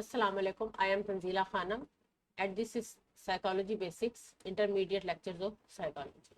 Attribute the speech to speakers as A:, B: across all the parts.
A: Assalamu alaikum. I am Tanzila Khanam and this is Psychology Basics Intermediate Lectures of Psychology.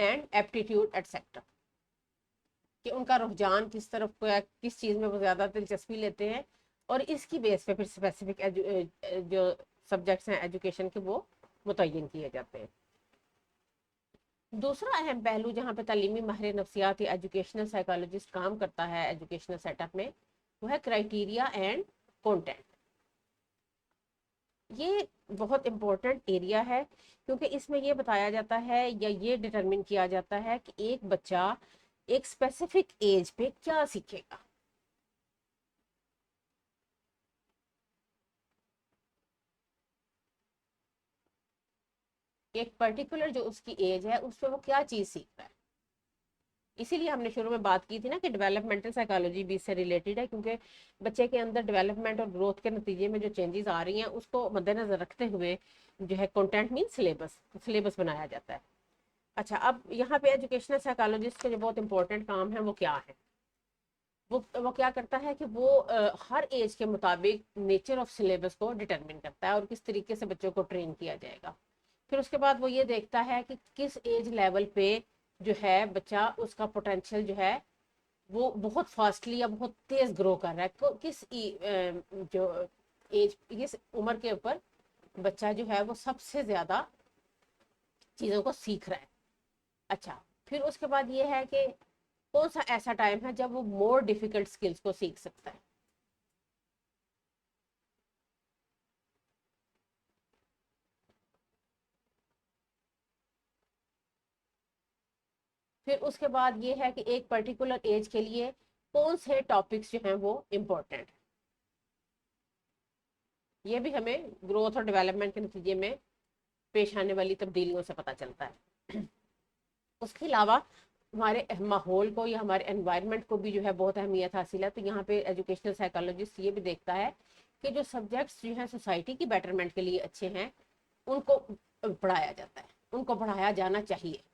A: And aptitude et cetera, کہ ان کا رجحان کس طرف کس چیز میں وہ زیادہ دلچسپی لیتے ہیں، اور اس کی بیس پہ پھر اسپیسیفک جو سبجیکٹس ہیں ایجوکیشن کے وہ متعین کیے جاتے ہیں۔ دوسرا اہم پہلو جہاں پہ تعلیمی ماہر نفسیات یا ایجوکیشنل سائیکالوجسٹ کام کرتا ہے ایجوکیشنل سیٹ اپ میں، وہ ہے کرائٹیریا اینڈ کانٹینٹ۔ یہ بہت امپورٹنٹ ایریا ہے، کیونکہ اس میں یہ بتایا جاتا ہے یا یہ ڈٹرمن کیا جاتا ہے کہ ایک بچہ ایک اسپیسیفک ایج پہ کیا سیکھے گا۔ ایک پرٹیکولر جو اس کی ایج ہے اس پہ وہ کیا چیز سیکھ رہا ہے۔ اسی لیے ہم نے شروع میں بات کی تھی نا کہ ڈیولپمنٹل سائیکالوجی بھی اس سے ریلیٹڈ ہے، کیونکہ بچے کے اندر ڈیولپمنٹ اور گروتھ کے نتیجے میں جو چینجز آ رہی ہیں اس کو مد نظر رکھتے ہوئے جو ہے کنٹینٹ مین سلیبس بنایا جاتا ہے۔ اچھا، اب یہاں پہ ایجوکیشنل سائیکالوجسٹ کے جو بہت امپورٹنٹ کام ہے وہ کیا ہے؟ وہ کیا کرتا ہے کہ وہ ہر ایج کے مطابق نیچر آف سلیبس کو ڈٹرمن کرتا ہے اور کس طریقے سے بچوں کو ٹرین کیا جائے گا۔ پھر اس کے بعد وہ یہ دیکھتا ہے کہ کس ایج لیول پہ جو ہے بچہ اس کا پوٹینشیل جو ہے وہ بہت فاسٹلی یا بہت تیز گرو کر رہا ہے، جو ایج کس عمر کے اوپر بچہ جو ہے وہ سب سے زیادہ چیزوں کو سیکھ رہا ہے۔ اچھا، پھر اس کے بعد یہ ہے کہ کون سا ایسا ٹائم ہے جب وہ مور ڈیفیکلٹ سکلز کو سیکھ سکتا ہے۔ پھر اس کے بعد یہ ہے کہ ایک پرٹیکولر ایج کے لیے کون سے ٹاپکس جو ہیں وہ امپورٹنٹ، یہ بھی ہمیں گروتھ اور ڈیولپمنٹ کے نتیجے میں پیش آنے والی تبدیلیوں سے پتہ چلتا ہے۔ اس کے علاوہ ہمارے ماحول کو یا ہمارے انوائرمنٹ کو بھی جو ہے بہت اہمیت حاصل ہے۔ تو یہاں پہ ایجوکیشنل سائیکالوجسٹ یہ بھی دیکھتا ہے کہ جو سبجیکٹس جو ہیں سوسائٹی کی بیٹرمنٹ کے لیے اچھے ہیں ان کو پڑھایا جاتا ہے، ان کو پڑھایا جانا چاہیے۔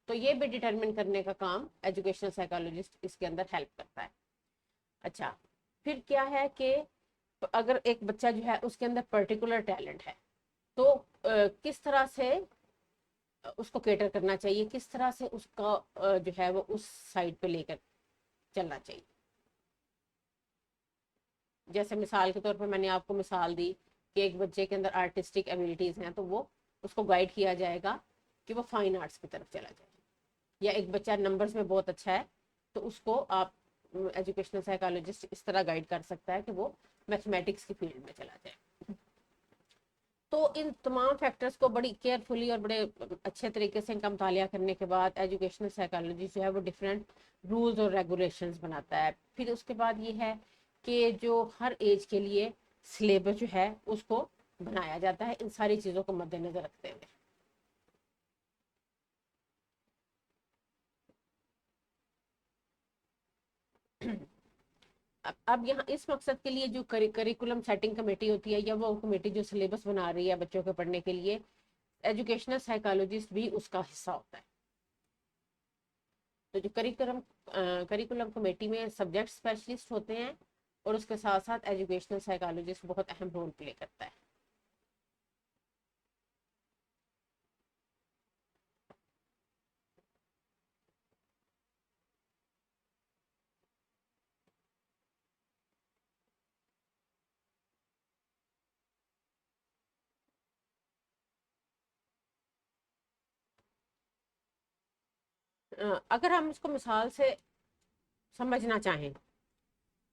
A: تو یہ بھی ڈٹرمن کرنے کا کام ایجوکیشنل سائیکالوجسٹ اس کے اندر ہیلپ کرتا ہے۔ اچھا، پھر کیا ہے کہ اگر ایک بچہ جو ہے اس کے اندر پرٹیکولر ٹیلنٹ ہے تو کس طرح سے اس کو کیٹر کرنا چاہیے، کس طرح سے اس کا جو ہے وہ اس سائڈ پہ لے کر چلنا چاہیے۔ جیسے مثال کے طور پر میں نے آپ کو مثال دی کہ ایک بچے کے اندر آرٹسٹک ایبیلٹیز ہیں تو وہ اس کو گائیڈ کیا جائے گا کہ وہ فائن آرٹس کی طرف چلا جائے، یا ایک بچہ نمبرز میں بہت اچھا ہے تو اس کو آپ ایجوکیشنل سائیکالوجسٹ اس طرح گائیڈ کر سکتا ہے کہ وہ میتھمیٹکس کی فیلڈ میں چلا جائے۔ تو ان تمام فیکٹرز کو بڑی کیئرفلی اور بڑے اچھے طریقے سے ان کا مطالعہ کرنے کے بعد ایجوکیشنل سائیکالوجی جو ہے وہ ڈفرینٹ رولز اور ریگولیشنز بناتا ہے۔ پھر اس کے بعد یہ ہے کہ جو ہر ایج کے لیے سلیبس جو ہے اس کو بنایا جاتا ہے ان ساری چیزوں کو مد نظر رکھتے ہوئے۔ اب یہاں اس مقصد کے لیے جو کریکولم سیٹنگ کمیٹی ہوتی ہے یا وہ کمیٹی جو سلیبس بنا رہی ہے بچوں کے پڑھنے کے لیے، ایجوکیشنل سائیکالوجسٹ بھی اس کا حصہ ہوتا ہے۔ تو جو کریکولم کمیٹی میں سبجیکٹ اسپیشلسٹ ہوتے ہیں اور اس کے ساتھ ساتھ ایجوکیشنل سائیکالوجسٹ بہت اہم رول پلے کرتا ہے۔ اگر ہم اس کو مثال سے سمجھنا چاہیں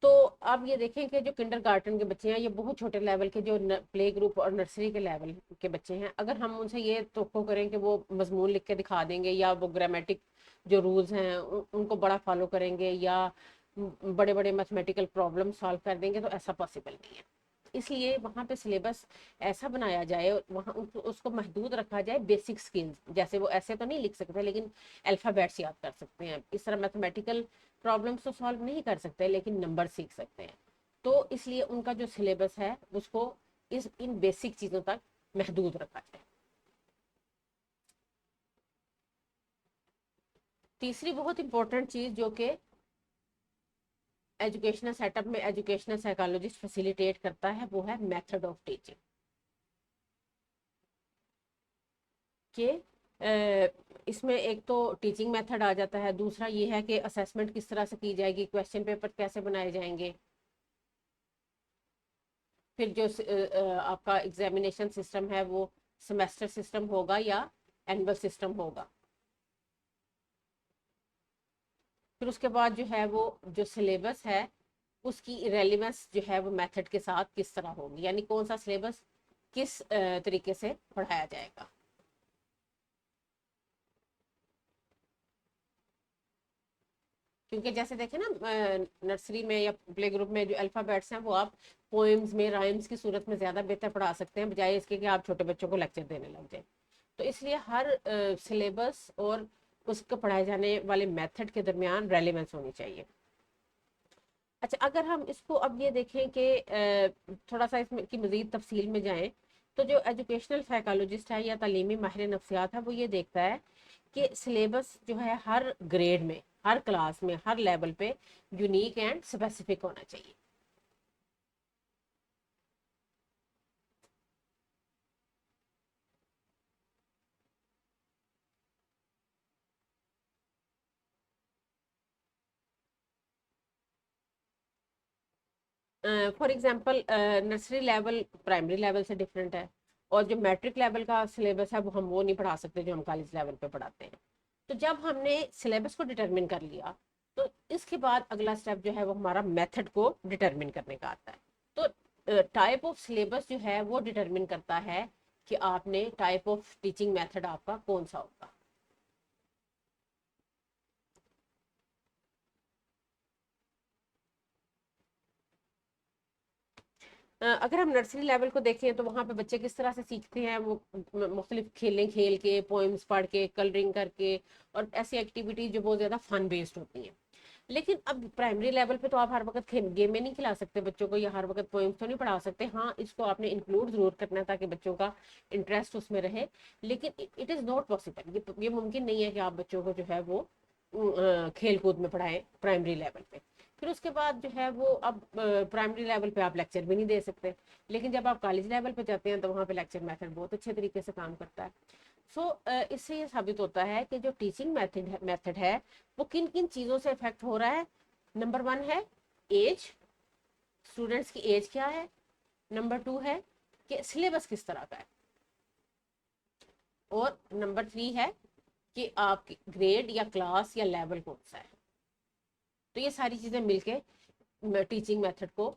A: تو آپ یہ دیکھیں کہ جو کنڈر گارٹن کے بچے ہیں، یہ بہت چھوٹے لیول کے جو پلے گروپ اور نرسری کے لیول کے بچے ہیں، اگر ہم ان سے یہ توقع کریں کہ وہ مضمون لکھ کے دکھا دیں گے یا وہ گرامیٹک جو رولز ہیں ان کو بڑا فالو کریں گے یا بڑے بڑے میتھمیٹیکل پرابلم سالو کر دیں گے، تو ایسا پاسبل نہیں ہے۔ اس لیے وہاں پہ سلیبس ایسا بنایا جائے، وہاں اس کو محدود رکھا جائے بیسک سکلز، جیسے وہ ایسے تو نہیں لکھ سکتے لیکن الفابیٹس یاد کر سکتے ہیں، اس طرح میتھمیٹیکل پرابلمس تو سالو نہیں کر سکتے لیکن نمبر سیکھ سکتے ہیں۔ تو اس لیے ان کا جو سلیبس ہے اس کو ان بیسک چیزوں تک محدود رکھا جائے۔ تیسری بہت امپورٹنٹ چیز جو کہ ایجوکیشنل سیٹ اپ میں ایجوکیشنل سائیکالوجسٹ فیسیلیٹیٹ کرتا ہے وہ ہے میتھڈ آف ٹیچنگ۔ کہ اس میں ایک تو ٹیچنگ میتھڈ آ جاتا ہے، دوسرا یہ ہے کہ اسیسمنٹ کس طرح سے کی جائے گی، کویشچن پیپر کیسے بنائے جائیں گے، پھر جو آپ کا ایگزامینیشن سسٹم ہے وہ سیمیسٹر سسٹم ہوگا یا اینول سسٹم ہوگا، پھر اس کے بعد جو ہے وہ جو سلیبس ہے اس کی ریلیونس جو ہے وہ میتھڈ کے ساتھ کس طرح ہوگی، یعنی کون سا سلیبس کس طریقے سے پڑھایا جائے گا۔ کیونکہ جیسے دیکھیں نا نرسری میں یا پلے گروپ میں جو الفابیٹس ہیں وہ آپ پوئمز میں رائمز کی صورت میں زیادہ بہتر پڑھا سکتے ہیں بجائے اس کے کہ آپ چھوٹے بچوں کو لیکچر دینے لگ جائیں۔ تو اس لیے ہر سلیبس اور اس کو پڑھائے جانے والے میتھڈ کے درمیان ریلیونس ہونی چاہیے۔ اچھا، اگر ہم اس کو اب یہ دیکھیں کہ تھوڑا سا اس کی مزید تفصیل میں جائیں تو جو ایجوکیشنل سائیکالوجسٹ ہے یا تعلیمی ماہر نفسیات ہے وہ یہ دیکھتا ہے کہ سلیبس جو ہے ہر گریڈ میں، ہر کلاس میں، ہر لیول پہ یونیک اینڈ اسپیسیفک ہونا چاہیے۔ For example nursery level primary level سے ڈفرینٹ ہے، اور جو میٹرک لیول کا سلیبس ہے وہ نہیں پڑھا سکتے جو ہم کالج لیول پہ پڑھاتے ہیں۔ تو جب ہم نے سلیبس کو ڈٹرمن کر لیا تو اس کے بعد اگلا اسٹیپ جو ہے وہ ہمارا میتھڈ کو ڈٹرمن کرنے کا آتا ہے۔ تو ٹائپ آف سلیبس جو ہے وہ ڈٹرمن کرتا ہے کہ آپ نے ٹائپ آف ٹیچنگ میتھڈ آپ کا کون سا ہوگا۔ اگر ہم نرسری لیول کو دیکھیں تو وہاں پہ بچے کس طرح سے سیکھتے ہیں، وہ مختلف کھیلیں کھیل کے، پوئمس پڑھ کے، کلرنگ کر کے، اور ایسی ایکٹیویٹیز جو بہت زیادہ فن بیسڈ ہوتی ہیں۔ لیکن اب پرائمری لیول پہ تو آپ ہر وقت گیم میں نہیں کھلا سکتے بچوں کو، یا ہر وقت پوئمس تو نہیں پڑھا سکتے۔ ہاں، اس کو آپ نے انکلوڈ ضرور کرنا ہے تاکہ بچوں کا انٹرسٹ اس میں رہے، لیکن اٹ از ناٹ پاسبل، یہ ممکن نہیں ہے کہ آپ بچوں کو جو ہے وہ کھیل کود میں پڑھائیں پرائمری لیول پہ۔ پھر اس کے بعد جو ہے وہ اب پرائمری لیول پہ آپ لیکچر بھی نہیں دے سکتے، لیکن جب آپ کالج لیول پہ جاتے ہیں تو وہاں پہ لیکچر میتھڈ بہت اچھے طریقے سے کام کرتا ہے۔ سو اس سے یہ ثابت ہوتا ہے کہ جو ٹیچنگ میتھڈ ہے وہ کن کن چیزوں سے افیکٹ ہو رہا ہے۔ نمبر 1 ہے ایج، اسٹوڈنٹس کی ایج کیا ہے۔ نمبر 2 ہے کہ سلیبس کس طرح کا ہے، اور نمبر 3 ہے کہ آپ کی گریڈ یا کلاس یا لیول کون سا ہے۔ تو یہ ساری چیزیں مل کے ٹیچنگ میتھڈ کو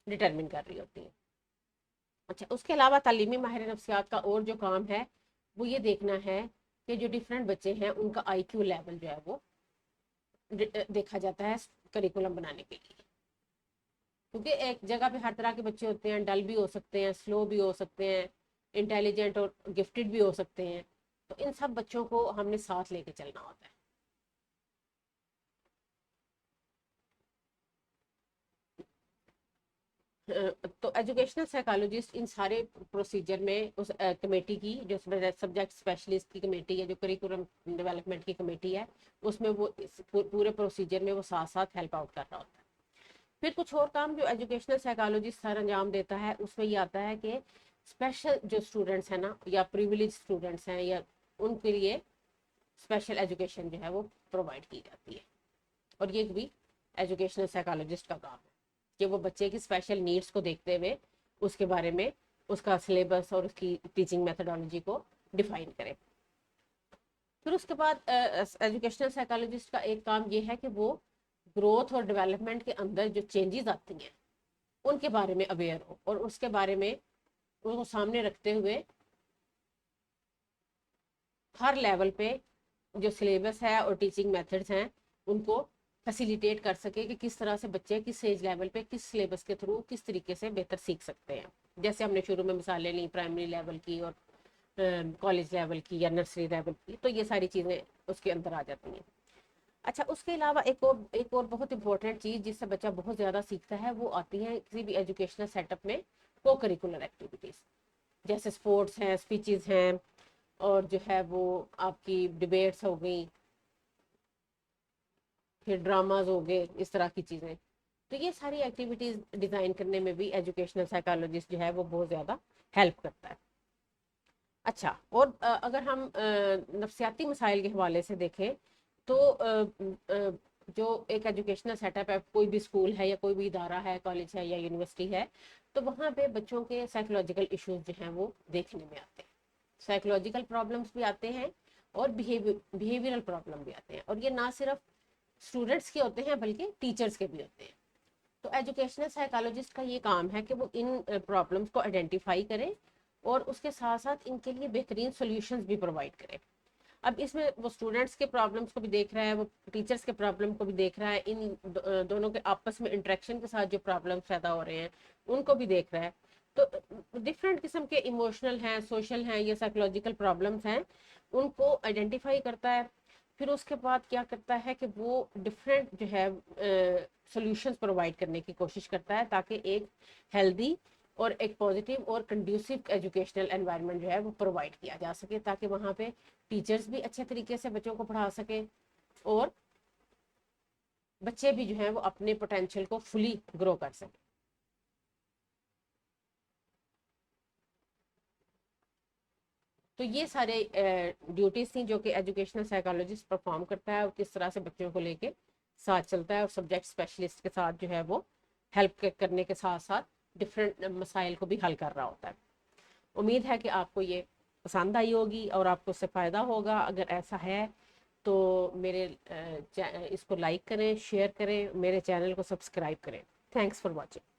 A: ڈٹرمن کر رہی ہوتی ہیں۔ اچھا، اس کے علاوہ تعلیمی ماہر نفسیات کا اور جو کام ہے وہ یہ دیکھنا ہے کہ جو ڈفرینٹ بچے ہیں ان کا آئی کیو لیول جو ہے وہ دیکھا جاتا ہے کریکولم بنانے کے لیے، کیونکہ ایک جگہ پہ ہر طرح کے بچے ہوتے ہیں، ڈل بھی ہو سکتے ہیں، سلو بھی ہو سکتے ہیں، انٹیلیجنٹ اور گفٹڈ بھی ہو سکتے ہیں۔ تو ان سب بچوں کو ہم نے ساتھ لے کے چلنا ہوتا ہے۔ تو ایجوکیشنل سائیکالوجسٹ ان سارے پروسیجر میں اس کمیٹی کی جو سبجیکٹ اسپیشلسٹ کی کمیٹی ہے، جو کریکولم ڈیولپمنٹ کی کمیٹی ہے، اس میں وہ پورے پروسیجر میں وہ ساتھ ساتھ ہیلپ آؤٹ کر رہا ہوتا ہے۔ پھر کچھ اور کام جو ایجوکیشنل سائیکالوجسٹ سر انجام دیتا ہے اس میں یہ آتا ہے کہ اسپیشل جو اسٹوڈنٹس ہیں نا، یا پریویلیج اسٹوڈنٹس ہیں، یا ان کے لیے اسپیشل ایجوکیشن جو ہے وہ پرووائڈ کی جاتی ہے، اور یہ بھی ایجوکیشنل سائیکالوجسٹ کا کام ہے کہ وہ بچے کی اسپیشل نیڈس کو دیکھتے ہوئے اس کے بارے میں اس کا سلیبس اور اس کی ٹیچنگ میتھڈالوجی کو ڈیفائن کرے۔ پھر اس کے بعد ایجوکیشنل سائیکالوجسٹ کا ایک کام یہ ہے کہ وہ گروتھ اور ڈیولپمنٹ کے اندر جو چینجز آتی ہیں ان کے بارے میں اویئر ہو، اور اس کے بارے میں ان کو سامنے رکھتے ہوئے ہر لیول پہ جو سلیبس ہے اور ٹیچنگ میتھڈز ہیں ان کو فیسیلیٹیٹ کر سکے کہ کس طرح سے بچے کس ایج لیول پہ کس سلیبس کے تھرو کس طریقے سے بہتر سیکھ سکتے ہیں۔ جیسے ہم نے شروع میں مثالیں لیں پرائمری لیول کی اور کالج لیول کی یا نرسری لیول کی، تو یہ ساری چیزیں اس کے اندر آ جاتی ہیں۔ اچھا، اس کے علاوہ ایک اور بہت امپورٹنٹ چیز جس سے بچہ بہت زیادہ سیکھتا ہے وہ آتی ہے کسی بھی ایجوکیشنل سیٹ اپ میں کو کریکولر ایکٹیویٹیز، جیسے اسپورٹس ہیں، اسپیچز ہیں، اور جو ہے وہ آپ کی ڈبیٹس ہو گئیں، پھر ڈراماز ہو گئے، اس طرح کی چیزیں۔ تو یہ ساری ایکٹیویٹیز ڈیزائن کرنے میں بھی ایجوکیشنل سائیکالوجسٹ جو ہے وہ بہت زیادہ ہیلپ کرتا ہے۔ اچھا، اور اگر ہم نفسیاتی مسائل کے حوالے سے دیکھیں تو جو ایک ایجوکیشنل سیٹ اپ ہے، کوئی بھی اسکول ہے یا کوئی بھی ادارہ ہے، کالج ہے یا یونیورسٹی ہے، تو وہاں پہ بچوں کے سائیکولوجیکل ایشوز جو ہیں وہ دیکھنے میں آتے ہیں. سائیکولوجیکل پرابلمس بھی آتے ہیں اور بیہیویئرل پرابلم بھی آتے ہیں، اور یہ نہ صرف اسٹوڈنٹس کے ہوتے ہیں بلکہ ٹیچرس کے بھی ہوتے ہیں. تو ایجوکیشنل سائیکالوجسٹ کا یہ کام ہے کہ وہ ان پرابلمس کو آئیڈینٹیفائی کرے اور اس کے ساتھ ساتھ ان کے لیے بہترین سولوشنز بھی پرووائڈ کرے. اب اس میں وہ اسٹوڈنٹس کے پرابلمس کو بھی دیکھ رہا ہے، وہ ٹیچرس کے پرابلم کو بھی دیکھ رہا ہے، ان دونوں کے آپس میں انٹریکشن کے ساتھ جو پرابلمس پیدا ہو رہے ہیں ان کو بھی دیکھ رہا ہے. تو ڈفرینٹ قسم کے ایموشنل ہیں، سوشل ہیں یا سائیکولوجیکل پرابلمس ہیں، ان کو آئیڈینٹیفائی کرتا ہے. پھر اس کے بعد کیا کرتا ہے کہ وہ ڈفرینٹ جو ہے سولوشنز پرووائڈ کرنے کی کوشش کرتا ہے تاکہ ایک ہیلدی اور ایک پازیٹیو اور کنڈیوسو ایجوکیشنل انوائرمنٹ جو ہے وہ پرووائڈ کیا جا سکے، تاکہ وہاں پہ ٹیچرز بھی اچھے طریقے سے بچوں کو پڑھا سکیں اور بچے بھی جو ہیں وہ اپنے پوٹینشیل کو فلی گرو کر سکیں. تو یہ سارے ڈیوٹیز تھیں جو کہ ایجوکیشنل سائیکالوجسٹ پرفارم کرتا ہے، اور کس طرح سے بچوں کو لے کے ساتھ چلتا ہے، اور سبجیکٹ اسپیشلسٹ کے ساتھ جو ہے وہ ہیلپ کرنے کے ساتھ ساتھ ڈفرینٹ مسائل کو بھی حل کر رہا ہوتا ہے. امید ہے کہ آپ کو یہ پسند آئی ہوگی اور آپ کو اس سے فائدہ ہوگا. اگر ایسا ہے تو میرے اس کو لائک کریں، شیئر کریں، میرے چینل کو سبسکرائب کریں. Thanks for watching.